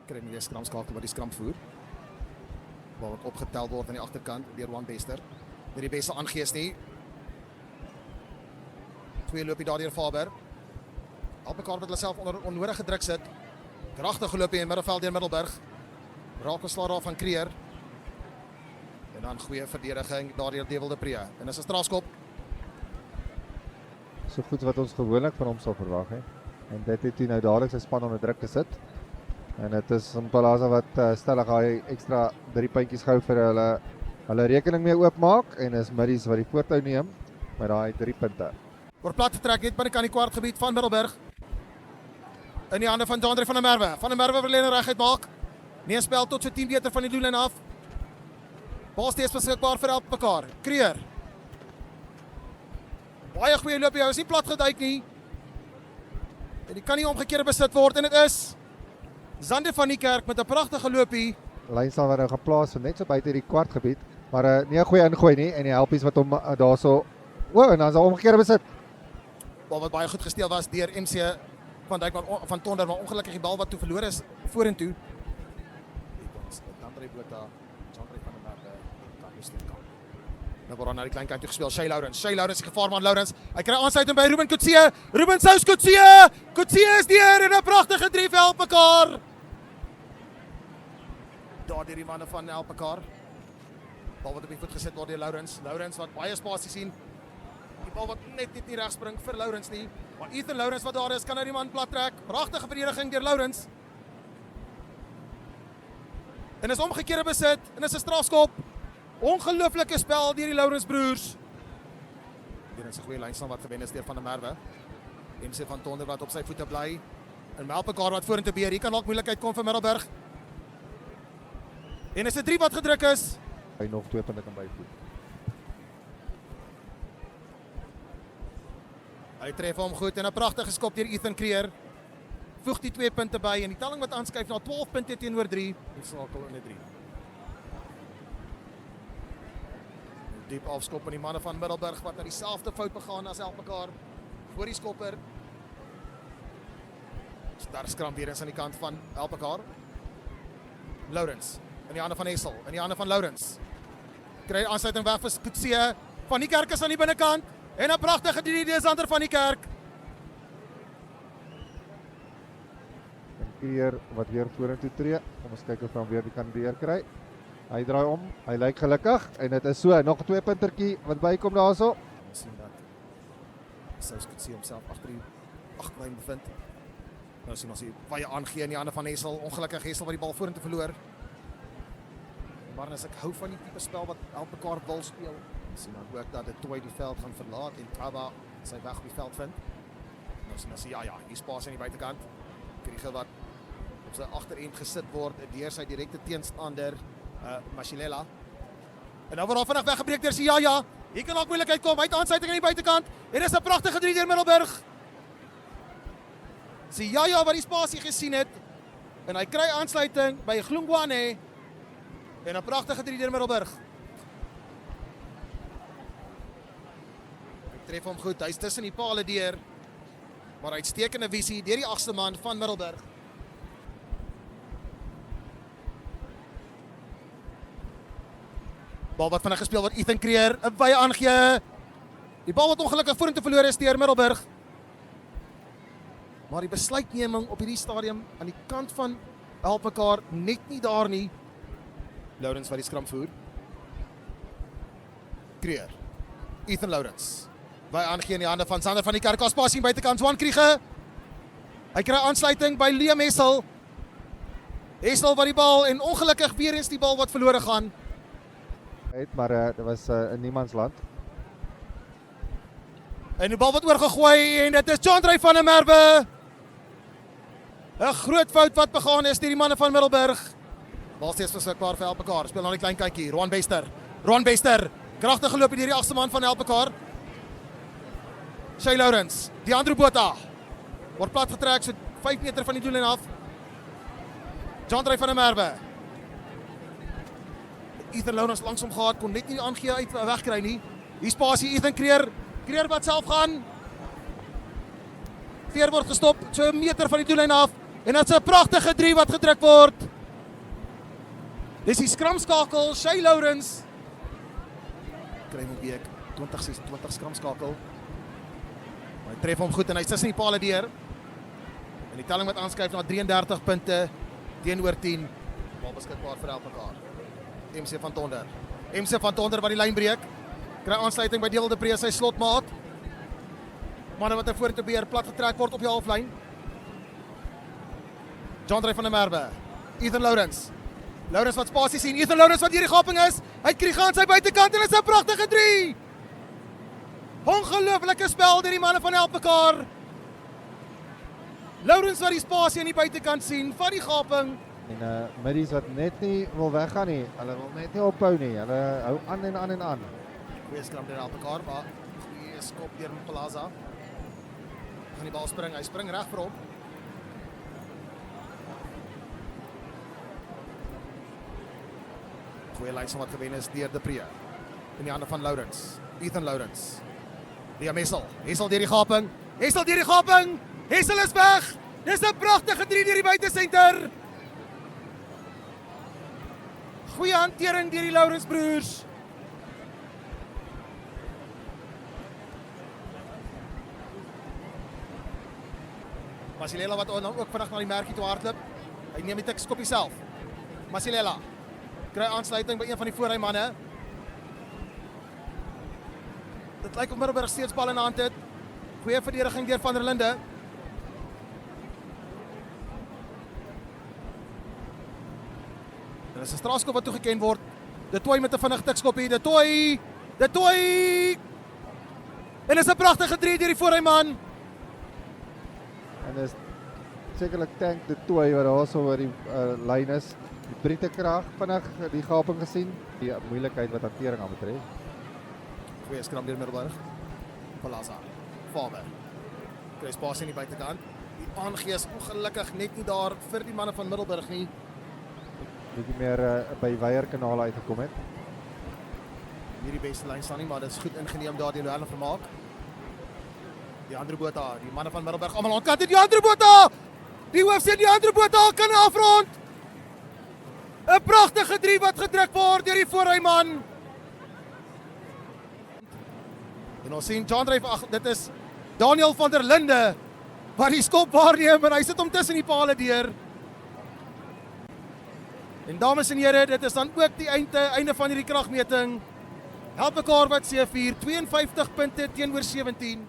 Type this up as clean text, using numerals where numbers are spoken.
kry nie weer skramskakel wat die skram voer. Waar wat opgetel word aan die agterkant deur Juan Bester. Met die beste aangees nie. 2 loopie daar deur Faber. Alpekar wat hulle self onder onnodige druk sit. Kragtige loopie in middelveld deur Middelburg. Raak geslaag daar van Creer. En dan goeie verdediging daar deur Devil de Pre. En is 'n strafskop. So goed wat ons gewoonlik van hom sal verwag hè. En dit het toe nou dadelik sy span onder druk gesit. En dit is Mpalaza wat stellig hy ekstra 3 puntjies gehou vir hulle rekening mee oopmaak en is Middies wat die voortou neem met daai 3 punte. Word plat getrek net binnekant die kwartgebied van Middelburg. In die hande van Jandre van der Merwe. Van der Merwe verleen reguit maak. Nie 'n spel tot so 10 meter van die doellyn af. Bal steeds beskikbaar vir Alpekar. Creer. Baie goeie loop, hy is nie plat geduik nie. En die kan nie omgekeerde besit word en dit is Zander van die Kerk met 'n pragtige loopie. Lynstaan wat nou geplaas vir net so buite die kwartgebied, maar nie 'n goeie ingooi nie en die helpies wat hom daarso en dan is hy omgekeerde besit. Bal wat baie goed gesteel was deur MC van Dijk van Tonder, maar ongelukkig die bal wat toe verloor is vorentoe. Ons Andre Botha, Jandre van der Merwe en Carlos Steenkamp. Nou word na die klein kant toe gespeel. Shay Lawrence die gevaarman Lawrence. Hy kry aansluiting by Ruben Coetzee. Ruben Sous Coetzee. Coetzee is deur en 'n pragtige 3 vir Alpekar. Daar deur die manne van Alpekar. Bal wat op die voet gesit word deur Lawrence. Lawrence wat baie spasie sien. Die bal wat net nie reg spring vir Lawrence nie. Maar Ethan Lawrence wat daar is, kan nou die man plat trek. Pragtige verdediging deur Lawrence. En is omgekeerde besit en is 'n strafskop. Ongelooflike spel deur die Lawrence broers. Hier is 'n goeie lynstaan wat gewen is deur Van der Merwe. MC van Tonder wat op sy voete bly. En Alpekar wat vorentoe beer. Hier kan dalk moeilikheid kom vir Middelburg. En is 'n 3 wat gedruk is. Hy nog 2 punte kan byvoeg. Hy tref hom goed en 'n pragtige skop deur Ethan Creer. Voeg die 2 punte by en die telling wat aanskuif na 12 punte teenoor 3. En skakel in 'n 3. Diep afskop van die manne van Middelburg wat nou dieselfde fout begaan as Alpekar. Voor die skopper. Daar skram weer eens aan die kant van Alpekar. Lawrence in die hande van Hessel, in die hande van Lawrence. Kry aansluiting weg vir Coetzee. Van die Kerk is aan die binnekant en 'n pragtige 3D Zander van die Kerk. En Creer wat weer vorentoe tree. Kom ons kyk of hy weer die kan weer kry. Hy draai om, hy lyk gelukkig en dit is so nog 2 puntertjie wat bykom daarso. Ons sien dat Sous Coetzee homself agter die agterlyn bevind. Nou sien ons hier baie aangee in die hande van Hessel. Ongelukkig Hessel wat die bal vorentoe verloor. Maar as ek hou van die tipe spel wat Alpekar wil speel, sien dan ook dat dit toe die veld gaan verlaat en Kaba sy weg op die veld vind. Nou sien ons ja, hier spasie aan die buitekant. Kriegel wat op sy agterend gesit word deur sy direkte teenstander Mashilela. En nou word daar vinnig weggebreek deur Siaya. Hier kan ook moeilikheid kom. Hy het aansluiting aan die buitekant en dis 'n pragtige 3 deur Middelburg. Siaya wat die spasie gesien het en hy kry aansluiting by Glungwane en 'n pragtige 3 deur Middelburg. Hy tref hom goed. Hy's tussen die palle deur. Maar uitstekende visie deur die agste man van Middelburg. Bal wat vinnig gespeel word, Ethan Creer, 'n wye aangee. Die bal wat ongelukkig vorentoe verloor is deur Middelburg. Maar die besluitneming op hierdie stadium aan die kant van Alpekar net nie daar nie. Lawrence wat die skram voer. Creer. Ethan Lawrence. Wye aangee in die hande van Zander van die Kerk. Spasie buitekant Juan Kriege. Hy kry aansluiting by Liam Hessel. Hessel wat die bal en ongelukkig weer eens die bal wat verlore gaan. Maar dit was in niemandsland. En die bal wat oorgegooi en dit is Jandre van der Merwe. 'n Groot fout wat begaan is deur die manne van Middelburg. Bal steeds beskikbaar vir Alpekar. Speel na die klein kykie. Ron Bester. Kragtige geloop deur die agste man van Alpekar. Shay Lawrence. Die Andre Botha. Word plat getrek so 5 meter van die doellyn af. Jandre van der Merwe. Ethan Lawrence langsom gehad, kon net nie aangee uit wegkry nie. Hier spasie Ethan Creer wat self gaan. Veer word gestop, so 'n meter van die doellyn af. En dit's 'n pragtige 3 wat gedruk word. Dis die skramskakel, Shay Lourens. Kry hom Beek, 20 skramskakel. Maar hy tref hom goed en hy tussen die pale deur. En die telling wat aanskuif na 33 punte teenoor 10. Bal beskikbaar vir elmekaar. MC van Tonder. MC van Tonder wat die lyn breek. Kry aansluiting by Deel de Pre, sy slotmaat. Manne wat vorentoe beheer plat getrek word op die halflyn. Jean-André van der Merwe. Ethan Lourens. Lourens wat spasie sien. Ethan Lourens wat hier die gaping is. Hy kry gaan sy buitekant en dit is 'n pragtige 3. Ongelooflike spel deur die manne van Elmekaar. Lourens wat die spasie aan die buitekant sien, van die gaping. En middies wat net nie wil weggaan nie. Hulle wil net nie ophou nie. Hulle hou aan en aan en aan. Goeie skram deur Elmekaar, maar goeie skop deur Plaza. Gaan die bal spring, hy spring reg vir hom. Goeie lyn wat gewen is deur de Pre. In die hande van Lourens. Ethan Lourens. Ria Messel. Hessel deur die gaping. Hessel deur die gaping. Hessel is weg. Dis 'n pragtige 3 deur die buitesenter. Goeie hantering deur die Lourens broers. Masilela wat ook vinnig na die merkie toe hardloop. Hy neem die tikskoppie self. Masilela kry aansluiting by een van die voorrymanne. Dit lyk of Middelburg steeds bal in hand het. Goeie verdediging deur Van der Linde. En is 'n strafskop wat toegeken word. De Tooi met 'n vinnige tikskoppie. De Tooi. En is 'n pragtige 3 deur die voorryman. En dis sekerlik Tank de Tooi wat daar so oor die lyn is. Die Britte krag vinnig die gaping gesien. Die moeilikheid wat hantering aan betref. Goeie skram deur Middelburg. Plaza. Faber. Kry spasie in die buitekant. Die aangees ongelukkig net nie daar vir die manne van Middelburg nie. Bietjie meer by Weierkanaal uitgekom het. Nie die beste lyn staan nie, maar dit is goed ingeneem daar deur Louwelen Vermaak. Die Andrew Botha, die manne van Middelburg almal ontkant het. Die Andrew Botha! Die hoofseun die Andrew Botha kan afrond. 'n Pragtige 3 wat gedruk word deur die voorryman. En ons sien Jean-André, dit is Daniel van der Linde wat die skop waarneem en hy sit hom tussen die pale deur. En dames en here, dit is dan ook die einde van hierdie kragmeting. Elmekaar wat C4, 52 punte teenoor 17.